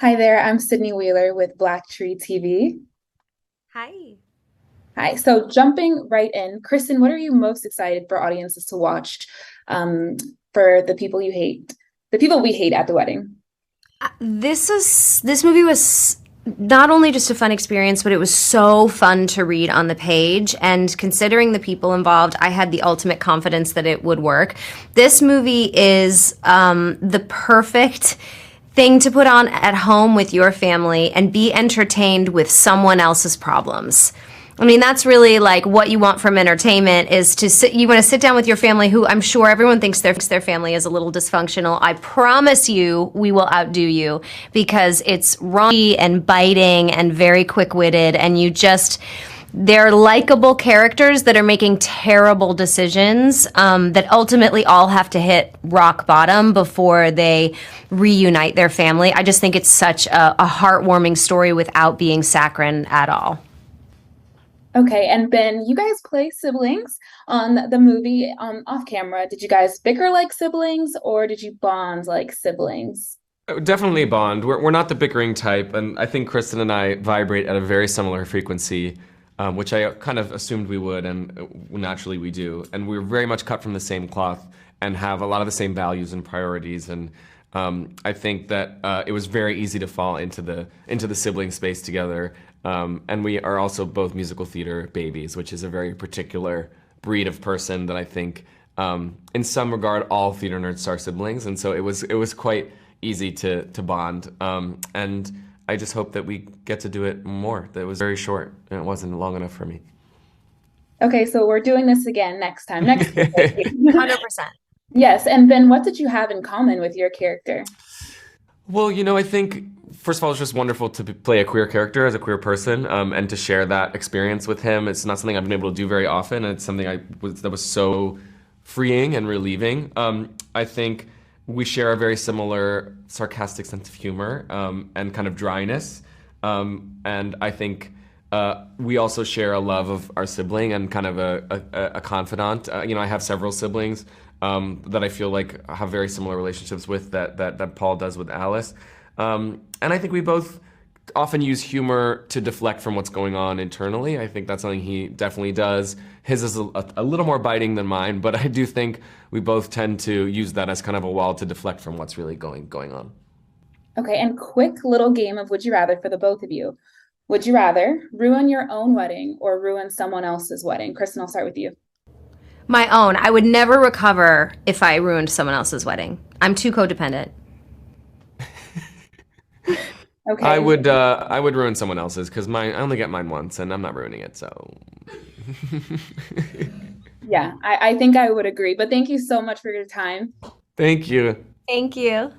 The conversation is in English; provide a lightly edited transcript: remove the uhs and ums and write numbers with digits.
Hi there, I'm Sydney Wheeler with BLACKTRee TV. Hi. Hi, so jumping right in, Kristen, what are you most excited for audiences to watch um, for the people you hate, the people we hate at the wedding? This movie was not only just a fun experience, but it was so fun to read on the page. And considering the people involved, I had the ultimate confidence that it would work. This movie is the perfect thing to put on at home with your family and be entertained with someone else's problems. I mean, that's really like what you want from entertainment is to sit, you want to sit down with your family who I'm sure everyone thinks their family is a little dysfunctional. I promise you we will outdo you because it's raunchy and biting and very quick-witted and they're likable characters that are making terrible decisions that ultimately all have to hit rock bottom before they reunite their family. I just think it's such a heartwarming story without being saccharine at all. Okay, and Ben, you guys play siblings on the movie off camera. Did you guys bicker like siblings or did you bond like siblings? Definitely a bond. We're not the bickering type, and I think Kristen and I vibrate at a very similar frequency, which I kind of assumed we would, and naturally we do. And we're very much cut from the same cloth and have a lot of the same values and priorities. And I think that it was very easy to fall into the sibling space together. And we are also both musical theater babies, which is a very particular breed of person that I think, in some regard, all theater nerds are siblings. And so it was quite easy to bond. And I just hope that we get to do it more. That was very short and it wasn't long enough for me. Okay, so we're doing this again next time, next week. 100%. Yes, and Ben, what did you have in common with your character? Well, I think first of all, it's just wonderful to play a queer character as a queer person, and to share that experience with him. It's not something I've been able to do very often, and it's something that was so freeing and relieving. I think we share a very similar sarcastic sense of humor, and kind of dryness, and I think we also share a love of our sibling and kind of a confidant. I have several siblings that I feel like have very similar relationships with that Paul does with Alice. And I think we both often use humor to deflect from what's going on internally. I think that's something he definitely does. His is a little more biting than mine, but I do think we both tend to use that as kind of a wall to deflect from what's really going on. Okay, and quick little game of would you rather for the both of you. Would you rather ruin your own wedding or ruin someone else's wedding? Kristen, I'll start with you. My own. I would never recover if I ruined someone else's wedding. I'm too codependent. Okay. I would ruin someone else's because I only get mine once, and I'm not ruining it. So, Yeah, I think I would agree. But thank you so much for your time. thank you. Thank you.